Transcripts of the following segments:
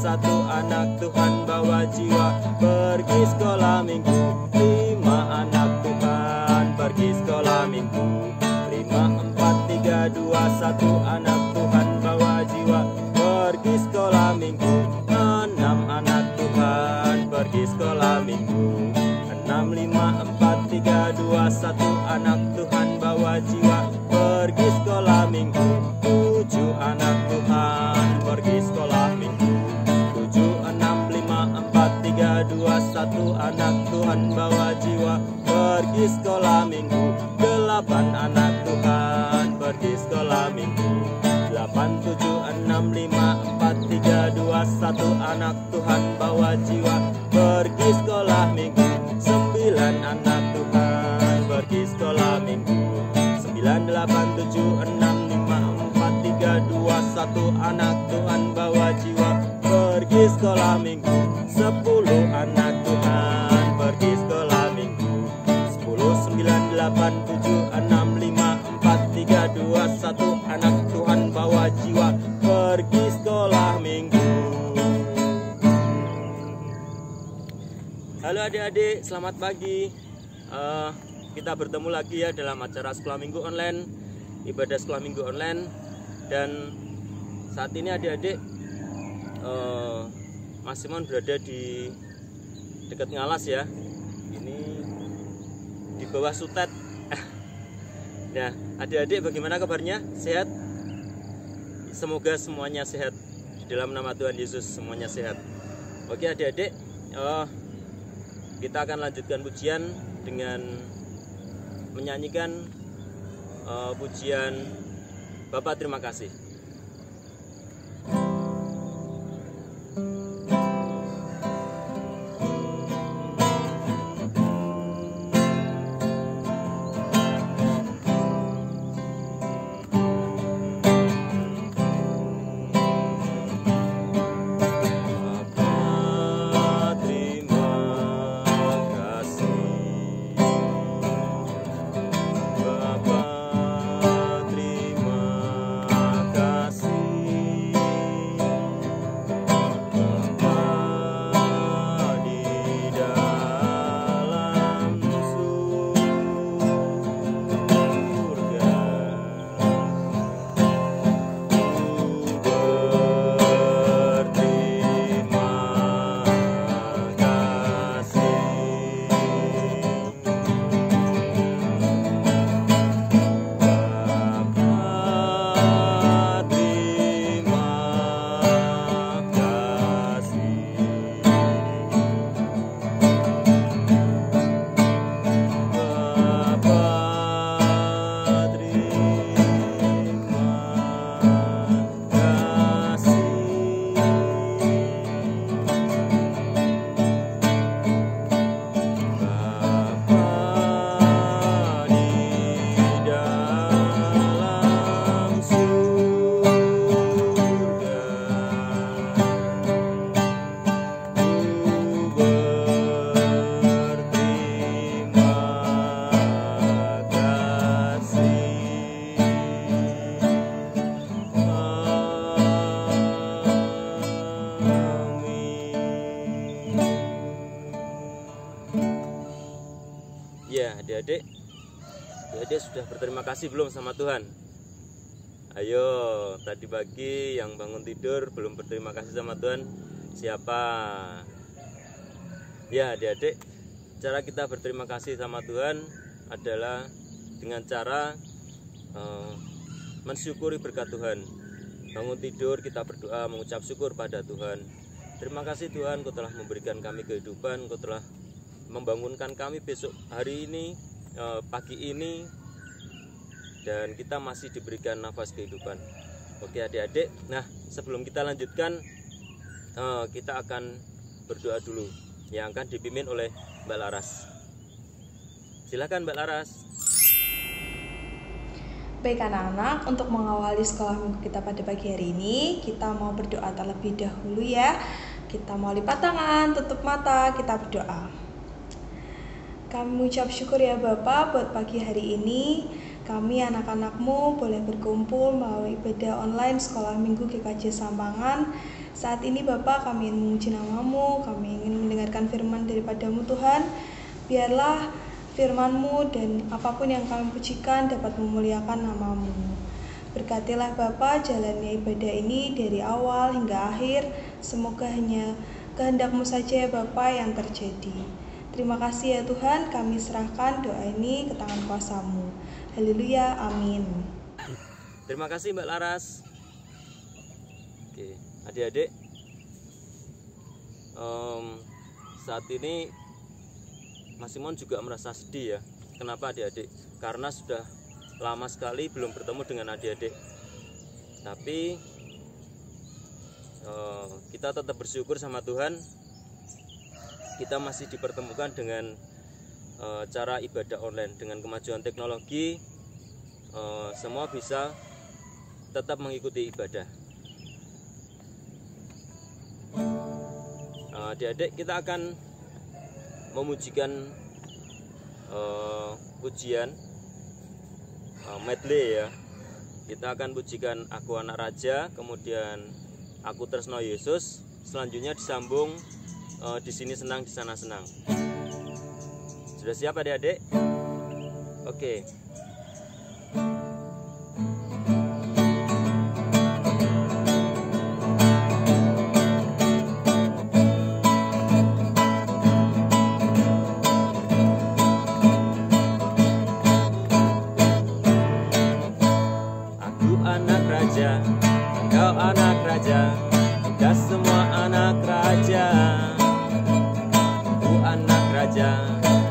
satu anak Tuhan bawa jiwa pergi sekolah minggu. 5 anak Tuhan pergi sekolah minggu. 5, 4, 3, 2, 1 anak Tuhan bawa jiwa pergi sekolah minggu. 6 anak Tuhan pergi sekolah minggu. 6, 5, 4, 3, 2, 1 anak Tuhan bawa jiwa pergi sekolah minggu. 7 anak Tuhan pergi sekolah minggu. 7, 6, 5, 4, 3, 2, 1 anak Tuhan bawa jiwa pergi sekolah minggu. 8 anak Tuhan pergi sekolah minggu. 8, 7, 6, 5, 4, 3, 2, 1 anak Tuhan bawa jiwa pergi sekolah minggu. 9 anak Tuhan pergi sekolah minggu. 9, 8, 7, 6, 5, 4, 3, 2, 1 anak Tuhan bawa jiwa pergi sekolah minggu. 10 anak Tuhan pergi sekolah minggu. 10, 9, 8, 7, 6, 5, 4, 3, 2, 1 anak Tuhan bawa jiwa pergi sekolah minggu. Halo adik-adik, selamat pagi. Kita bertemu lagi ya dalam acara sekolah minggu online, ibadah sekolah minggu online. Dan saat ini adik-adik Mas Simon berada di dekat Ngalas ya. Ini di bawah Sutet. Nah, adik-adik bagaimana kabarnya? Sehat? Semoga semuanya sehat. Di dalam nama Tuhan Yesus semuanya sehat. Oke adik-adik, kita akan lanjutkan pujian dengan menyanyikan pujian Bapak terima kasih. Adik-adik sudah berterima kasih belum sama Tuhan? Ayo, tadi pagi yang bangun tidur belum berterima kasih sama Tuhan, siapa? Ya adik-adik, cara kita berterima kasih sama Tuhan adalah dengan cara mensyukuri berkat Tuhan. Bangun tidur kita berdoa mengucap syukur pada Tuhan. Terima kasih Tuhan, Kau telah memberikan kami kehidupan, Kau telah membangunkan kami besok hari ini, pagi ini, dan kita masih diberikan nafas kehidupan. Oke adik-adik, nah sebelum kita lanjutkan, kita akan berdoa dulu yang akan dipimpin oleh Mbak Laras. Silakan Mbak Laras. Baik anak-anak, untuk mengawali sekolah minggu kita pada pagi hari ini, kita mau berdoa terlebih dahulu ya. Kita mau lipat tangan, tutup mata, kita berdoa. Kami mengucap syukur ya Bapak buat pagi hari ini. Kami anak-anakmu boleh berkumpul melalui ibadah online Sekolah Minggu GKJ Sampangan. Saat ini Bapak, kami ingin memuji nama-Mu, kami ingin mendengarkan firman daripada-Mu Tuhan. Biarlah firman-Mu dan apapun yang kami pujikan dapat memuliakan nama-Mu. Berkatilah Bapak jalannya ibadah ini dari awal hingga akhir. Semoga hanya kehendak-Mu saja ya Bapak yang terjadi. Terima kasih ya Tuhan, kami serahkan doa ini ke tangan kuasa-Mu. Haleluya, amin. Terima kasih Mbak Laras. Oke, adik-adik, saat ini Mas Simon juga merasa sedih ya. Kenapa adik-adik? Karena sudah lama sekali belum bertemu dengan adik-adik. Tapi kita tetap bersyukur sama Tuhan. Kita masih dipertemukan dengan cara ibadah online. Dengan kemajuan teknologi, semua bisa tetap mengikuti ibadah. Adik-adik, kita akan memujikan pujian medley ya. Kita akan pujikan Aku Anak Raja, kemudian Aku Tresno Yesus. Selanjutnya disambung Di Sini Senang, Di Sana Senang. Sudah siap adik-adik? Oke. Aku anak raja, engkau anak raja, kita semua anak raja. Anak raja,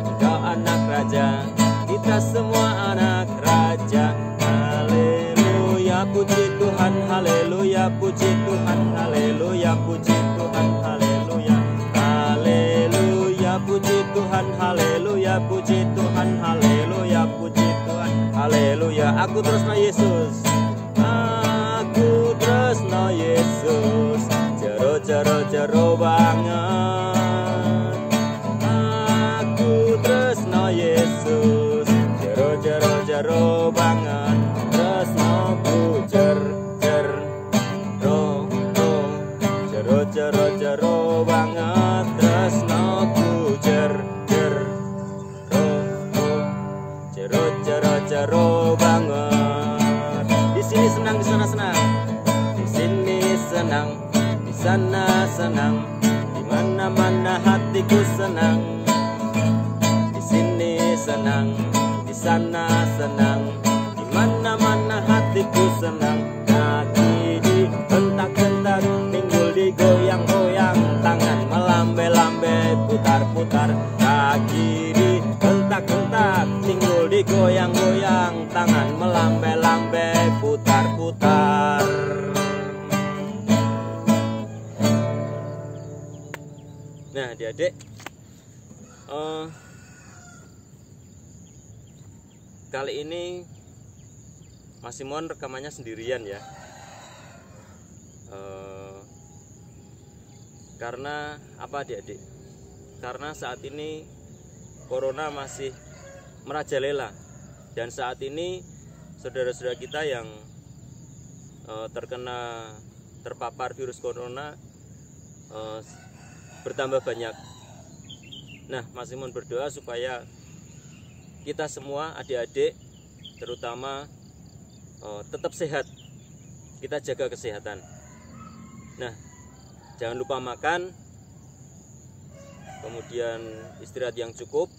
engkau anak raja, kita semua anak raja. Haleluya, puji Tuhan, haleluya, puji Tuhan, haleluya, puji Tuhan, haleluya. Haleluya, puji Tuhan, haleluya, puji Tuhan, haleluya, puji Tuhan, haleluya. Aku tresno Yesus, aku tresno Yesus, jero jero jero banget. Yesus, jero jero jero banget, tresnoku jer jer ro ro, jero jero jero banget, tresnoku jer jer ro ro, jero jero jero banget. Di sini senang, di sana senang, di sini senang, di sana senang, di mana-mana hatiku senang. Senang, di sana senang, di mana-mana hatiku senang. Kaki dihentak-hentak, pinggul digoyang-goyang, tangan melambai-lambai, putar-putar. Kaki dihentak-hentak, pinggul digoyang-goyang, tangan melambai-lambai, putar-putar. Nah, adik-adik, kali ini Mas Simon rekamannya sendirian ya. Karena apa adik-adik? Karena saat ini Corona masih merajalela. Dan saat ini saudara-saudara kita yang terpapar virus Corona bertambah banyak. Nah, Mas Simon berdoa supaya kita semua adik-adik terutama tetap sehat. Kita jaga kesehatan. Nah, jangan lupa makan, kemudian istirahat yang cukup.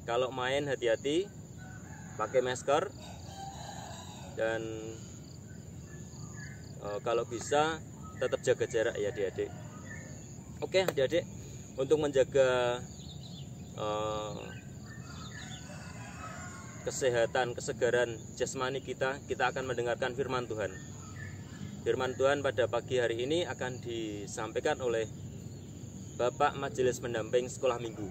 Kalau main hati-hati, pakai masker, dan kalau bisa tetap jaga jarak ya adik-adik. Oke adik-adik, untuk menjaga kesehatan, kesegaran jasmani kita akan mendengarkan firman Tuhan. Firman Tuhan pada pagi hari ini akan disampaikan oleh Bapak Majelis Pendamping Sekolah Minggu,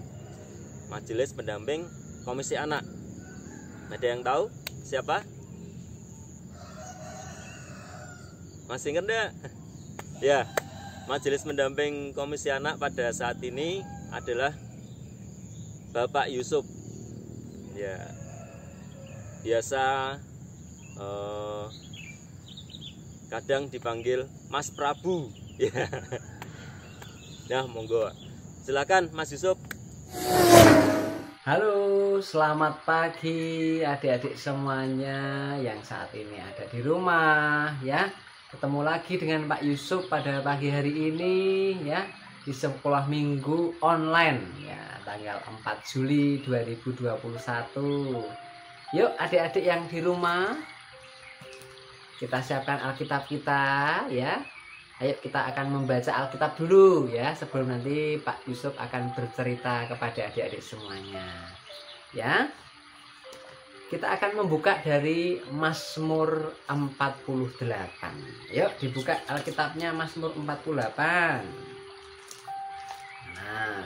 Majelis Pendamping Komisi Anak. Ada yang tahu siapa? Masih ingat enggak? Ya, Majelis Pendamping Komisi Anak pada saat ini adalah Bapak Yusuf. Ya, biasa kadang dipanggil Mas Prabu. Ya. Nah, monggo. Silakan Mas Yusuf. Halo, selamat pagi adik-adik semuanya yang saat ini ada di rumah ya. Ketemu lagi dengan Pak Yusuf pada pagi hari ini ya, di sekolah minggu online ya, tanggal 4 Juli 2021. Yuk adik-adik yang di rumah, kita siapkan Alkitab kita ya. Ayo kita akan membaca Alkitab dulu ya, sebelum nanti Pak Yusuf akan bercerita kepada adik-adik semuanya. Ya. Kita akan membuka dari Mazmur 48. Yuk dibuka Alkitabnya Mazmur 48. Nah.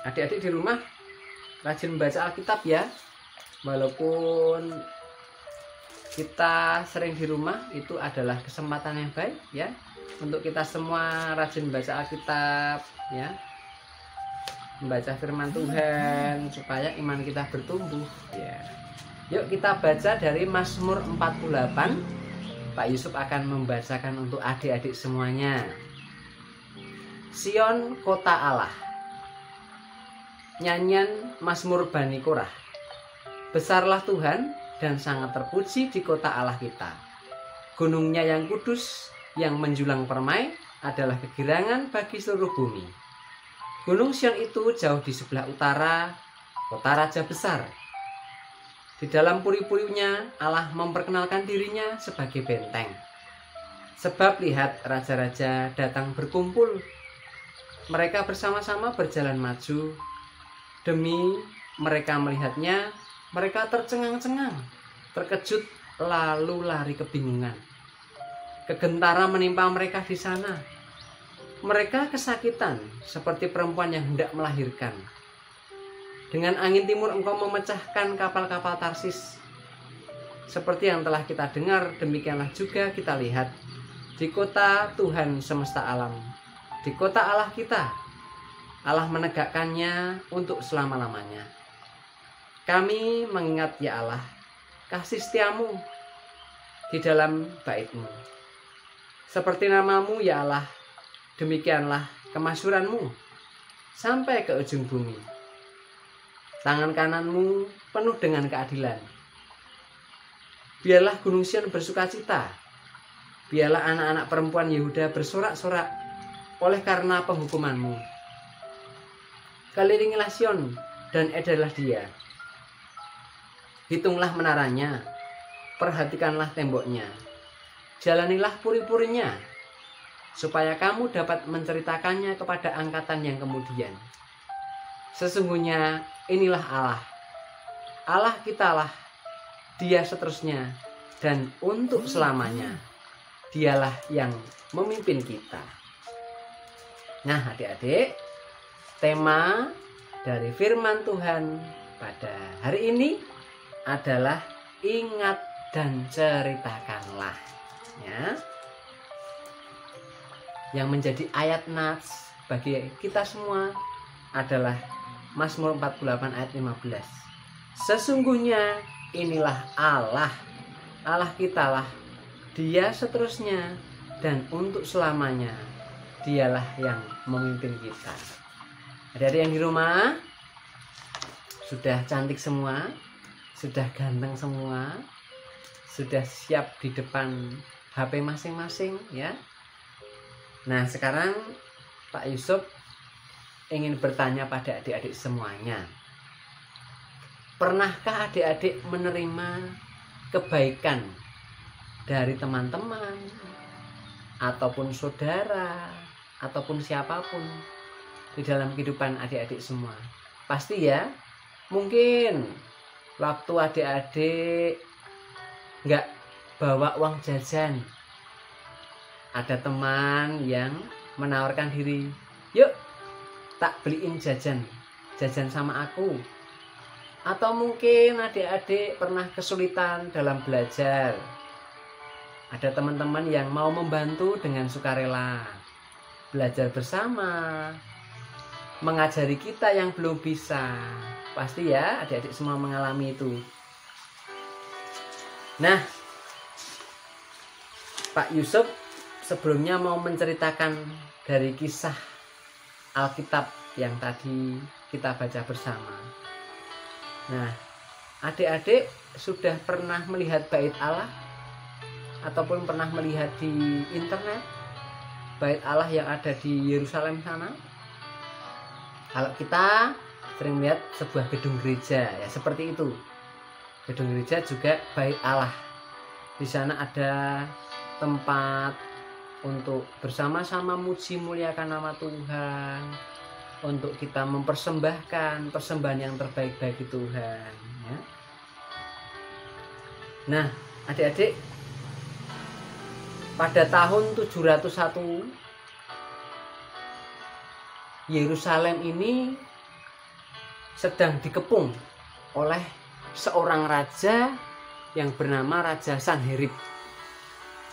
Adik-adik di rumah rajin membaca Alkitab ya. Walaupun kita sering di rumah, itu adalah kesempatan yang baik ya untuk kita semua rajin baca Alkitab ya, membaca firman Tuhan supaya iman kita bertumbuh ya. Yuk kita baca dari Mazmur 48. Pak Yusuf akan membacakan untuk adik-adik semuanya. Sion, kota Allah. Nyanyian Mazmur Bani Korah. Besarlah Tuhan dan sangat terpuji di kota Allah kita. Gunungnya yang kudus, yang menjulang permai, adalah kegirangan bagi seluruh bumi. Gunung Sion itu jauh di sebelah utara, kota raja besar. Di dalam puri-purinya Allah memperkenalkan dirinya sebagai benteng. Sebab lihat raja-raja datang berkumpul. Mereka bersama-sama berjalan maju. Demi mereka melihatnya, mereka tercengang-cengang, terkejut, lalu lari kebingungan. Kegentaran menimpa mereka di sana. Mereka kesakitan, seperti perempuan yang hendak melahirkan. Dengan angin timur engkau memecahkan kapal-kapal Tarsis. Seperti yang telah kita dengar, demikianlah juga kita lihat di kota Tuhan semesta alam, di kota Allah kita. Allah menegakkannya untuk selama-lamanya. Kami mengingat ya Allah, kasih setiamu di dalam bait-Mu. Seperti namamu ya Allah, demikianlah kemasyhuranmu sampai ke ujung bumi. Tangan kananmu penuh dengan keadilan. Biarlah Gunung Sion bersukacita. Biarlah anak-anak perempuan Yehuda bersorak-sorak oleh karena penghukumanmu. Kelilingilah Sion dan edarlah dia. Hitunglah menaranya, perhatikanlah temboknya, jalanilah puri-purinya, supaya kamu dapat menceritakannya kepada angkatan yang kemudian. Sesungguhnya inilah Allah, Allah kitalah, Dia seterusnya dan untuk selamanya. Dialah yang memimpin kita. Nah adik-adik, tema dari firman Tuhan pada hari ini adalah ingat dan ceritakanlah ya. Yang menjadi ayat nats bagi kita semua adalah Mazmur 48 ayat 15. Sesungguhnya inilah Allah, Allah kitalah, Dia seterusnya dan untuk selamanya. Dialah yang memimpin kita. Adik-adik yang di rumah, sudah cantik semua? Sudah ganteng semua, sudah siap di depan HP masing-masing ya. Nah sekarang Pak Yusuf ingin bertanya pada adik-adik semuanya. Pernahkah adik-adik menerima kebaikan dari teman-teman ataupun saudara ataupun siapapun di dalam kehidupan adik-adik semua? Pasti ya. Mungkin waktu adik-adik nggak bawa uang jajan, ada teman yang menawarkan diri, yuk tak beliin jajan sama aku. Atau mungkin adik-adik pernah kesulitan dalam belajar, ada teman-teman yang mau membantu dengan sukarela, belajar bersama, mengajari kita yang belum bisa. Pasti ya adik-adik semua mengalami itu. Nah, Pak Yusuf sebelumnya mau menceritakan dari kisah Alkitab yang tadi kita baca bersama. Nah, adik-adik sudah pernah melihat bait Allah ataupun pernah melihat di internet bait Allah yang ada di Yerusalem sana? Kalau kita sering melihat sebuah gedung gereja ya seperti itu. Gedung gereja juga bait Allah. Di sana ada tempat untuk bersama-sama muji muliakan nama Tuhan, untuk kita mempersembahkan persembahan yang terbaik bagi Tuhan ya. Nah, adik-adik, pada tahun 701 Yerusalem ini sedang dikepung oleh seorang raja yang bernama Raja Sanherib.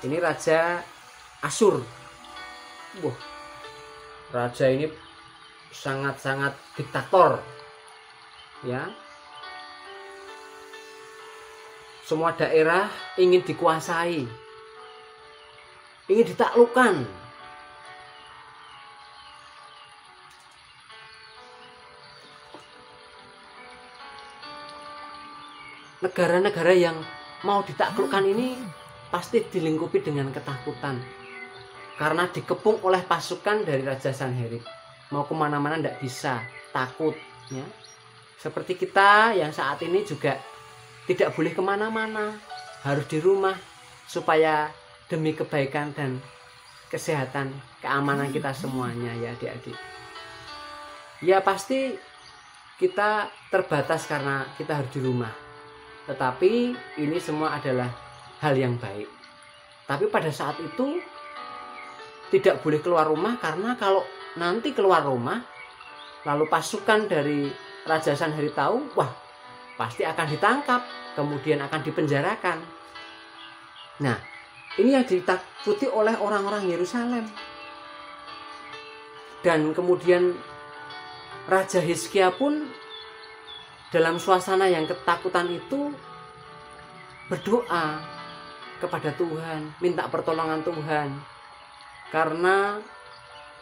Ini raja Asyur. Wah, raja ini sangat-sangat diktator. Ya. Semua daerah ingin dikuasai. Ingin ditaklukkan. Negara-negara yang mau ditaklukkan ini pasti dilingkupi dengan ketakutan. Karena dikepung oleh pasukan dari Raja Sanherib. Mau kemana-mana tidak bisa, takut. Ya. Seperti kita yang saat ini juga tidak boleh kemana-mana. Harus di rumah supaya demi kebaikan dan kesehatan, keamanan kita semuanya ya adik-adik. Ya pasti kita terbatas karena kita harus di rumah. Tetapi ini semua adalah hal yang baik. Tapi pada saat itu tidak boleh keluar rumah karena kalau nanti keluar rumah lalu pasukan dari Raja Sanherib tahu, wah pasti akan ditangkap, kemudian akan dipenjarakan. Nah, ini yang ditakuti oleh orang-orang Yerusalem. Dan kemudian Raja Hizkia pun dalam suasana yang ketakutan itu berdoa kepada Tuhan, minta pertolongan Tuhan. Karena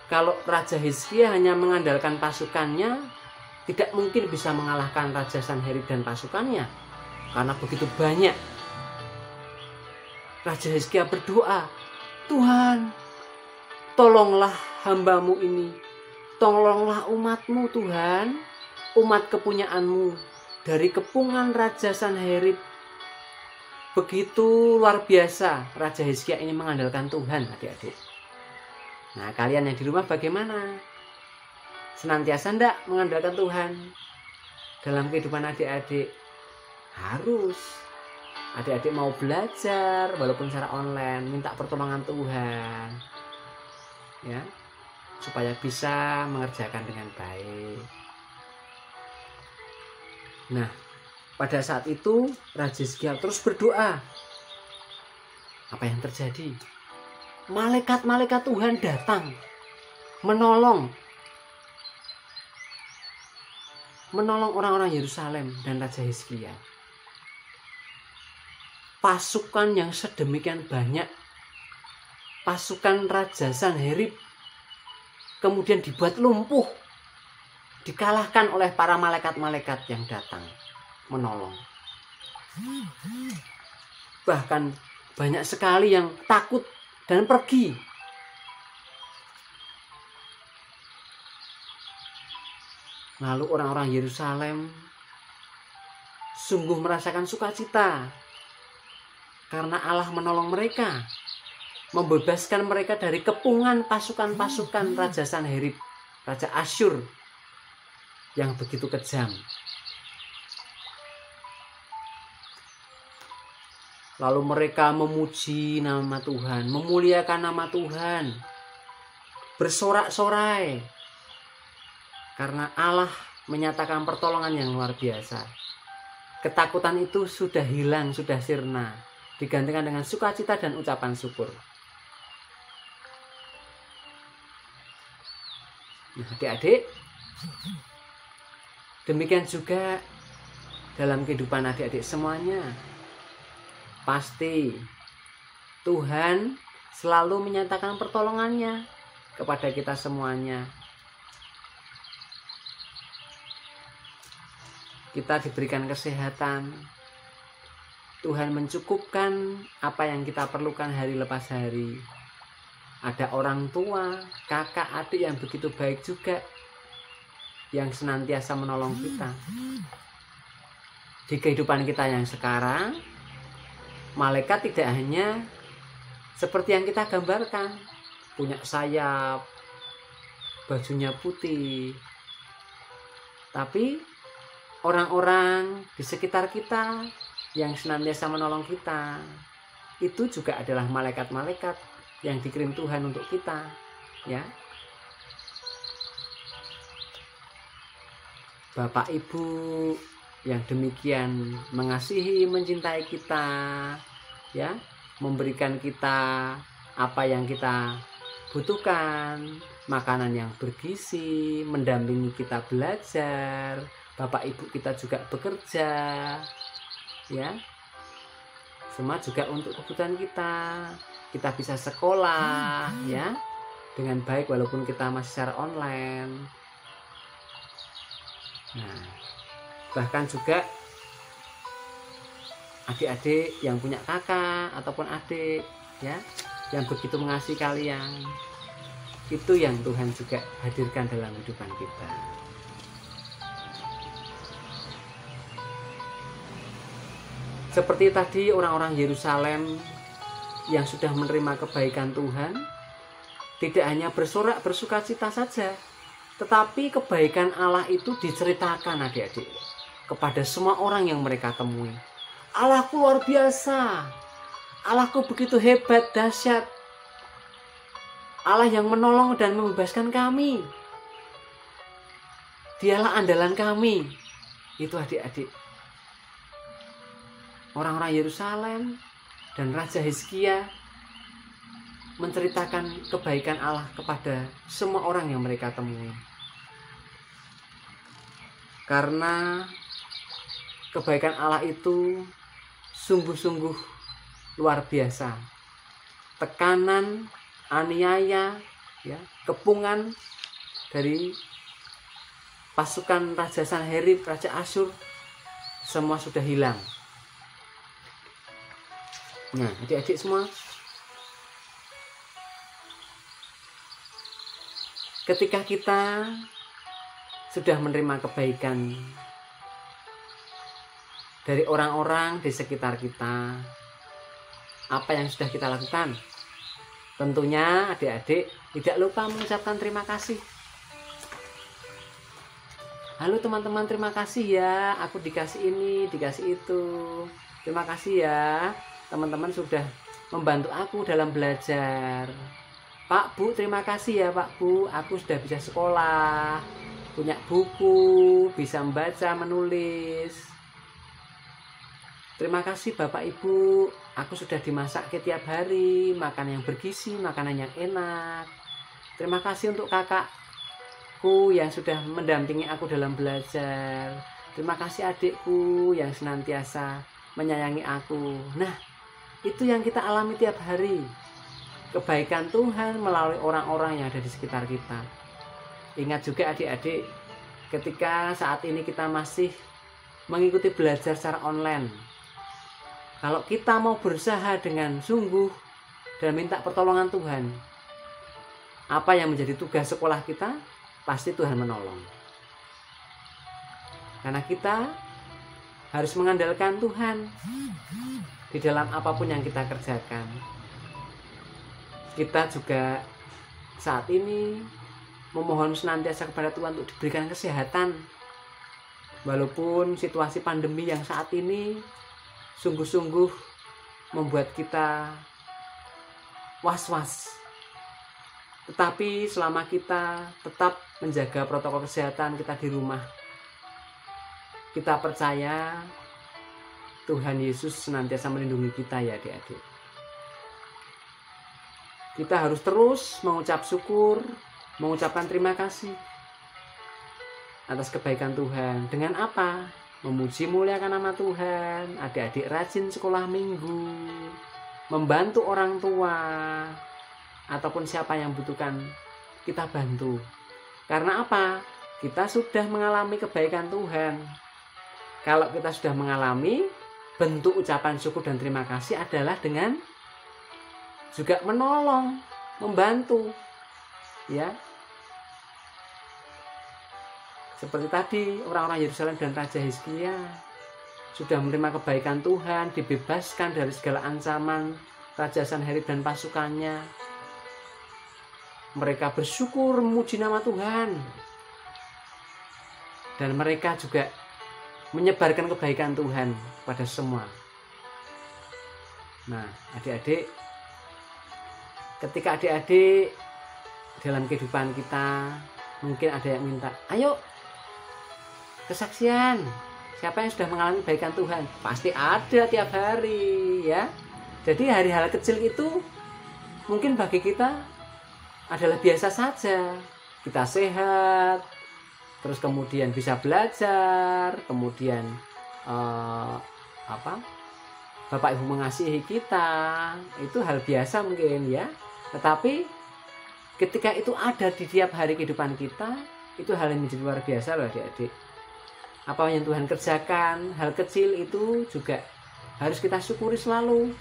kalau Raja Hizkia hanya mengandalkan pasukannya, tidak mungkin bisa mengalahkan Raja Sanherib dan pasukannya. Karena begitu banyak. Raja Hizkia berdoa, Tuhan, tolonglah hambamu ini. Tolonglah umatmu Tuhan, umat kepunyaanmu dari kepungan Raja Sanherib. Begitu luar biasa Raja Hizkia ini mengandalkan Tuhan adik-adik. Nah kalian yang di rumah bagaimana? Senantiasa enggak mengandalkan Tuhan dalam kehidupan adik-adik? Harus. Adik-adik mau belajar walaupun secara online, minta pertolongan Tuhan ya, supaya bisa mengerjakan dengan baik. Nah, pada saat itu Raja Hizkia terus berdoa. Apa yang terjadi? Malaikat-malaikat Tuhan datang menolong orang-orang Yerusalem dan Raja Hizkia. Pasukan yang sedemikian banyak, pasukan Raja Sanherib kemudian dibuat lumpuh, dikalahkan oleh para malaikat-malaikat yang datang menolong. Bahkan banyak sekali yang takut dan pergi. Lalu orang-orang Yerusalem sungguh merasakan sukacita karena Allah menolong mereka, membebaskan mereka dari kepungan pasukan-pasukan Raja Sanherib, Raja Asyur yang begitu kejam. Lalu mereka memuji nama Tuhan, memuliakan nama Tuhan, bersorak-sorai karena Allah menyatakan pertolongan yang luar biasa. Ketakutan itu sudah hilang, sudah sirna, digantikan dengan sukacita dan ucapan syukur. Nah, adik-adik, Demikian juga dalam kehidupan adik-adik semuanya. Pasti Tuhan selalu menyatakan pertolongannya kepada kita semuanya. Kita diberikan kesehatan. Tuhan mencukupkan apa yang kita perlukan hari lepas hari. Ada orang tua, kakak, adik yang begitu baik juga, yang senantiasa menolong kita. Di kehidupan kita yang sekarang, malaikat tidak hanya seperti yang kita gambarkan, punya sayap, bajunya putih, tapi orang-orang di sekitar kita yang senantiasa menolong kita itu juga adalah malaikat-malaikat yang dikirim Tuhan untuk kita, ya. Bapak Ibu yang demikian mengasihi, mencintai kita, ya, memberikan kita apa yang kita butuhkan, makanan yang bergizi, mendampingi kita belajar. Bapak Ibu kita juga bekerja, ya, semua juga untuk kebutuhan kita. Kita bisa sekolah, ya, dengan baik walaupun kita masih secara online. Nah, bahkan juga adik-adik yang punya kakak ataupun adik, ya, yang begitu mengasihi kalian, itu yang Tuhan juga hadirkan dalam kehidupan kita. Seperti tadi orang-orang Yerusalem yang sudah menerima kebaikan Tuhan, tidak hanya bersorak bersukacita saja, tetapi kebaikan Allah itu diceritakan adik-adik kepada semua orang yang mereka temui. Allahku luar biasa, Allahku begitu hebat, dahsyat, Allah yang menolong dan membebaskan kami, Dialah andalan kami. Itu adik-adik, orang-orang Yerusalem dan Raja Hizkia menceritakan kebaikan Allah kepada semua orang yang mereka temui. Karena kebaikan Allah itu sungguh-sungguh luar biasa. Tekanan, aniaya, ya, kepungan dari pasukan Raja Sanherib, Raja Asyur, semua sudah hilang. Nah, adik-adik semua, ketika kita sudah menerima kebaikan dari orang-orang di sekitar kita, apa yang sudah kita lakukan? Tentunya adik-adik tidak lupa mengucapkan terima kasih. Halo teman-teman, terima kasih ya, aku dikasih ini, dikasih itu. Terima kasih ya, teman-teman sudah membantu aku dalam belajar. Pak, Bu, terima kasih ya Pak, Bu, aku sudah bisa sekolah, punya buku, bisa membaca, menulis. Terima kasih Bapak Ibu, aku sudah dimasak tiap hari, makan yang bergizi, makanan yang enak. Terima kasih untuk kakakku yang sudah mendampingi aku dalam belajar. Terima kasih adikku yang senantiasa menyayangi aku. Nah, itu yang kita alami tiap hari. Kebaikan Tuhan melalui orang-orang yang ada di sekitar kita. Ingat juga adik-adik, ketika saat ini kita masih mengikuti belajar secara online, kalau kita mau berusaha dengan sungguh dan minta pertolongan Tuhan, apa yang menjadi tugas sekolah kita, pasti Tuhan menolong. Karena kita harus mengandalkan Tuhan di dalam apapun yang kita kerjakan. Kita juga saat ini memohon senantiasa kepada Tuhan untuk diberikan kesehatan. Walaupun situasi pandemi yang saat ini sungguh-sungguh membuat kita was-was. Tetapi selama kita tetap menjaga protokol kesehatan kita di rumah, kita percaya Tuhan Yesus senantiasa melindungi kita ya adik-adik. Kita harus terus mengucap syukur, mengucapkan terima kasih. atas kebaikan Tuhan. Dengan apa? Memuji muliakan nama Tuhan. Adik-adik rajin sekolah minggu, membantu orang tua, ataupun siapa yang butuhkan, kita bantu. Karena apa? Kita sudah mengalami kebaikan Tuhan. Kalau kita sudah mengalami, bentuk ucapan syukur dan terima kasih adalah dengan juga menolong, membantu. Ya. Seperti tadi orang-orang Yerusalem dan Raja Hizkia sudah menerima kebaikan Tuhan, dibebaskan dari segala ancaman Raja Sanherib dan pasukannya. Mereka bersyukur memuji nama Tuhan. Dan mereka juga menyebarkan kebaikan Tuhan pada semua. Nah, adik-adik, ketika adik-adik dalam kehidupan kita mungkin ada yang minta, ayo kesaksian, siapa yang sudah mengalami kebaikan Tuhan? Pasti ada tiap hari, ya. Jadi hari-hal kecil itu mungkin bagi kita adalah biasa saja. Kita sehat, terus kemudian bisa belajar, kemudian Bapak Ibu mengasihi kita, itu hal biasa mungkin, ya. Tetapi ketika itu ada di tiap hari kehidupan kita, itu hal yang menjadi luar biasa loh adik-adik. Apa yang Tuhan kerjakan, hal kecil itu juga harus kita syukuri selalu.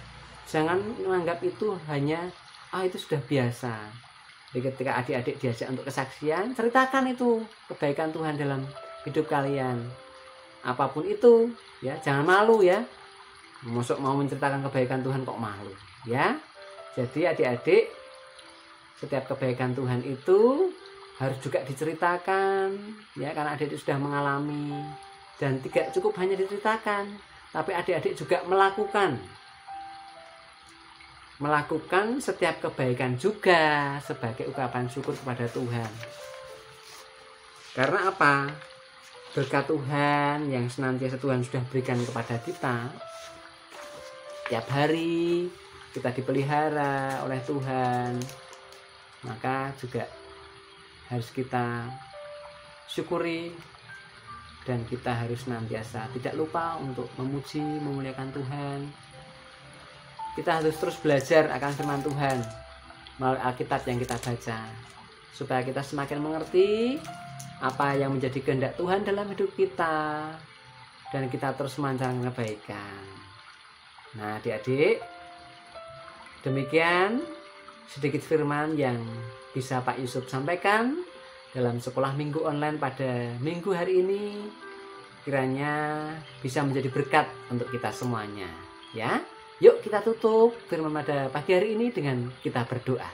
Jangan menganggap itu hanya, itu sudah biasa. Jadi ketika adik-adik diajak untuk kesaksian, ceritakan itu kebaikan Tuhan dalam hidup kalian. Apapun itu, ya, jangan malu ya. Masuk mau menceritakan kebaikan Tuhan kok malu, ya. Jadi adik-adik, setiap kebaikan Tuhan itu harus juga diceritakan, ya, karena adik-adik sudah mengalami. Dan tidak cukup hanya diceritakan, tapi adik-adik juga melakukan setiap kebaikan juga sebagai ungkapan syukur kepada Tuhan. Karena apa? Berkat Tuhan yang senantiasa Tuhan sudah berikan kepada kita, tiap hari kita dipelihara oleh Tuhan, maka juga harus kita syukuri, dan kita harus senantiasa tidak lupa untuk memuji, memuliakan Tuhan. Kita harus terus belajar akan firman Tuhan melalui Alkitab yang kita baca, supaya kita semakin mengerti apa yang menjadi kehendak Tuhan dalam hidup kita, dan kita terus memancarkan kebaikan. Nah, adik-adik, demikian sedikit firman yang bisa Pak Yusuf sampaikan dalam sekolah minggu online pada minggu hari ini. Kiranya bisa menjadi berkat untuk kita semuanya, ya. Yuk kita tutup firman pada pagi hari ini dengan kita berdoa.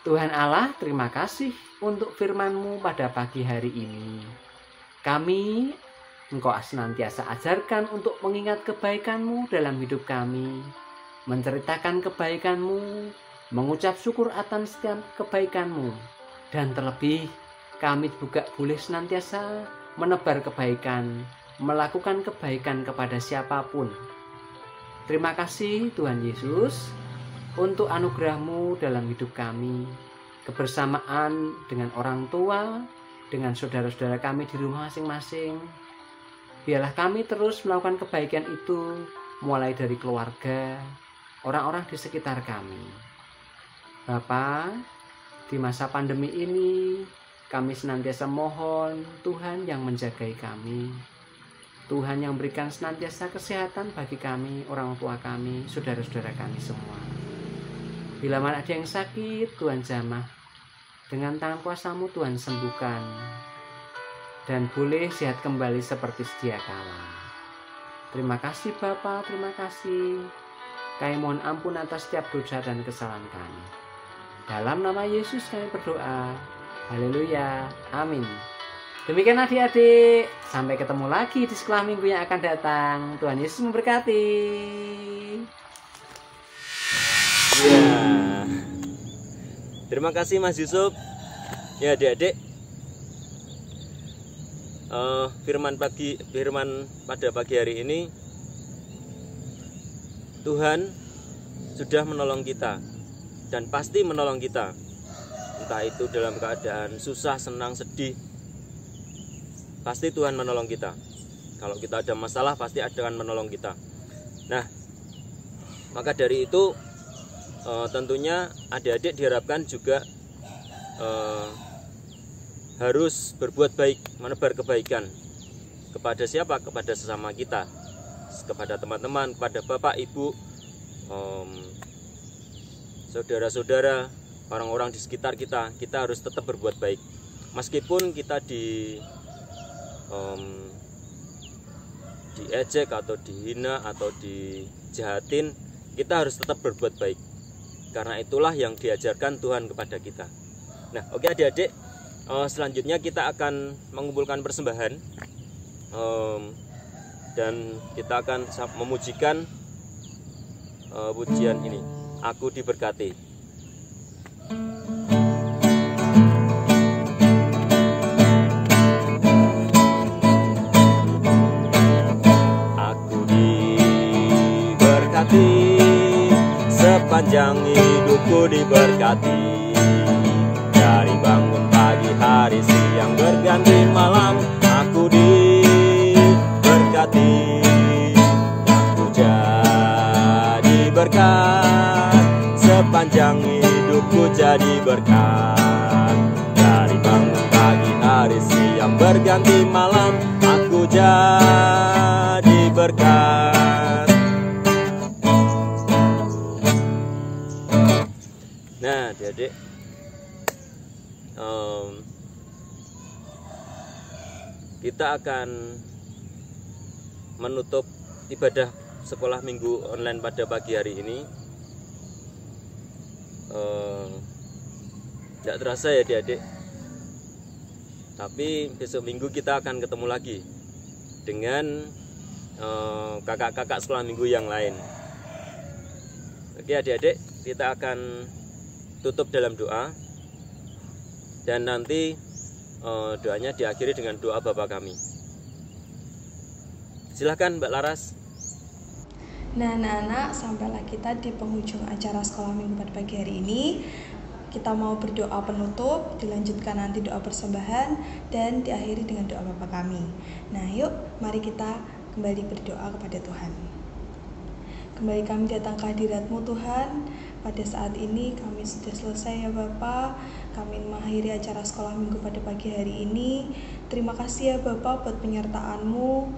Tuhan Allah, terima kasih untuk firman-Mu pada pagi hari ini. Kami, Engkau senantiasa ajarkan untuk mengingat kebaikan-Mu dalam hidup kami, menceritakan kebaikan-Mu, mengucap syukur atas setiap kebaikan-Mu, dan terlebih kami juga boleh senantiasa menebar kebaikan, melakukan kebaikan kepada siapapun. Terima kasih Tuhan Yesus untuk anugerah-Mu dalam hidup kami, kebersamaan dengan orang tua, dengan saudara-saudara kami di rumah masing-masing. Biarlah kami terus melakukan kebaikan itu, mulai dari keluarga, orang-orang di sekitar kami. Bapa, di masa pandemi ini, kami senantiasa mohon Tuhan yang menjagai kami. Tuhan yang berikan senantiasa kesehatan bagi kami, orang tua kami, saudara-saudara kami semua. Bila mana ada yang sakit, Tuhan jamah. Dengan tangan kuasa-Mu Tuhan sembuhkan. Dan boleh sehat kembali seperti sedia kala. Terima kasih Bapa, terima kasih. Kami mohon ampun atas setiap dosa dan kesalahan kami. Dalam nama Yesus kami berdoa. Haleluya, amin. Demikian adik-adik, sampai ketemu lagi di sekolah minggu yang akan datang. Tuhan Yesus memberkati. Ya, terima kasih Mas Yusuf. Ya adik-adik, firman pada pagi hari ini, Tuhan sudah menolong kita dan pasti menolong kita. entah itu dalam keadaan susah, senang, sedih, pasti Tuhan menolong kita. Kalau kita ada masalah, pasti akan menolong kita. Nah, maka dari itu tentunya adik-adik diharapkan juga harus berbuat baik, menebar kebaikan. Kepada siapa? Kepada sesama kita, kepada teman-teman, kepada bapak, ibu, saudara-saudara, orang-orang di sekitar kita. Kita harus tetap berbuat baik. Meskipun kita diejek atau dihina atau dijahatin, kita harus tetap berbuat baik. Karena itulah yang diajarkan Tuhan kepada kita. Nah, oke adik-adik, selanjutnya kita akan mengumpulkan persembahan, dan kita akan memujikan pujian ini, Aku Diberkati. Aku diberkati, sepanjang hidupku diberkati. Dari bangun pagi hari siang berganti malam, aku diberkati. Aku jadi berkat, sepanjang hidupku jadi berkat. Dari bangun pagi hari siang berganti malam, aku jadi berkat. Nah, adik-adik, kita akan menutup ibadah sekolah minggu online pada pagi hari ini. Tidak terasa ya adik-adik, tapi besok minggu kita akan ketemu lagi dengan kakak-kakak sekolah minggu yang lain. Oke adik-adik, kita akan tutup dalam doa, dan nanti doanya diakhiri dengan doa Bapa kami. Silahkan Mbak Laras. Nah anak-anak, sampailah kita di penghujung acara sekolah minggu pada pagi hari ini. Kita mau berdoa penutup, dilanjutkan nanti doa persembahan, dan diakhiri dengan doa Bapa kami. Nah yuk, mari kita kembali berdoa kepada Tuhan. Kembali kami datang ke hadirat-Mu Tuhan. Pada saat ini kami sudah selesai ya Bapa. Kami mengakhiri acara sekolah minggu pada pagi hari ini. Terima kasih ya Bapa buat penyertaan-Mu,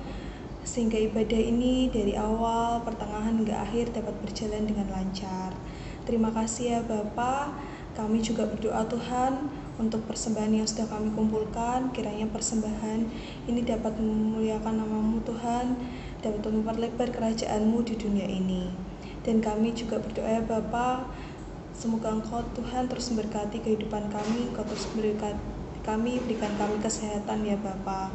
sehingga ibadah ini dari awal, pertengahan hingga akhir dapat berjalan dengan lancar. Terima kasih ya Bapa. Kami juga berdoa Tuhan untuk persembahan yang sudah kami kumpulkan. Kiranya persembahan ini dapat memuliakan nama-Mu Tuhan, dapat memperlebar kerajaan-Mu di dunia ini. Dan kami juga berdoa ya Bapa, semoga Engkau Tuhan terus memberkati kehidupan kami, Engkau terus memberkati kami, berikan kami kesehatan ya Bapa.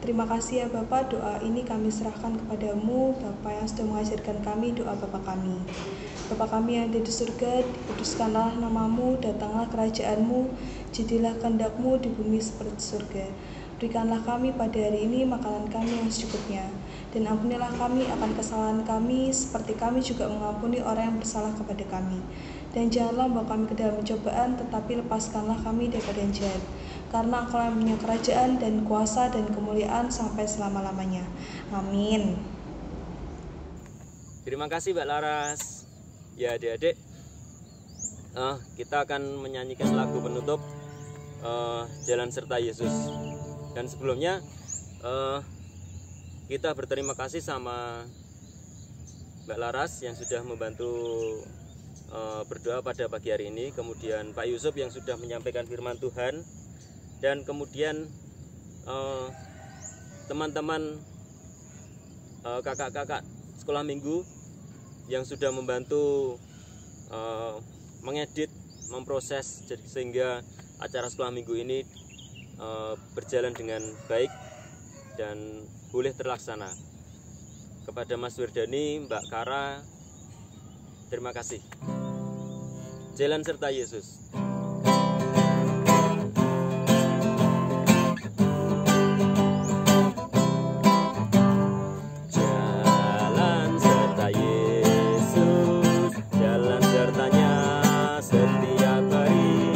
Terima kasih ya Bapa, doa ini kami serahkan kepadamu, Bapa yang sudah mengajarkan kami doa Bapa kami. Bapa kami yang ada di surga, dikuduskanlah namamu, datanglah kerajaan-Mu, jadilah kehendak-Mu di bumi seperti surga. Berikanlah kami pada hari ini makanan kami yang secukupnya, dan ampunilah kami akan kesalahan kami, seperti kami juga mengampuni orang yang bersalah kepada kami. Dan janganlah membawa kami ke dalam pencobaan, tetapi lepaskanlah kami daripada yang jahat. Karena Engkau yang punya kerajaan dan kuasa dan kemuliaan sampai selama-lamanya. Amin. Terima kasih Mbak Laras. Ya adik-adik, kita akan menyanyikan lagu penutup Jalan Serta Yesus. Dan sebelumnya kita berterima kasih sama Mbak Laras yang sudah membantu berdoa pada pagi hari ini. Kemudian Pak Yusuf yang sudah menyampaikan firman Tuhan. Dan kemudian teman-teman kakak-kakak sekolah minggu yang sudah membantu mengedit, memproses sehingga acara sekolah minggu ini berjalan dengan baik dan boleh terlaksana. Kepada Mas Wirdani, Mbak Kara, terima kasih. Jalan Serta Yesus. Jalan sertanya setiap hari.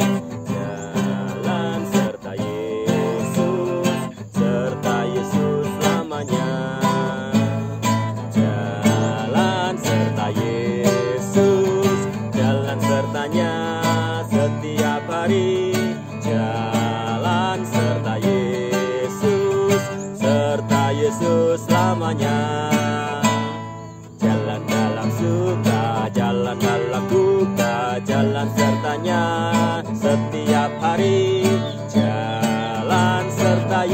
Yesus selamanya. Jalan dalam suka, jalan dalam duka, jalan sertanya setiap hari. Jalan serta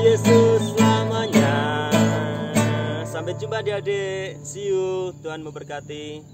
Yesus selamanya. Sampai jumpa adik-adik. See you. Tuhan memberkati.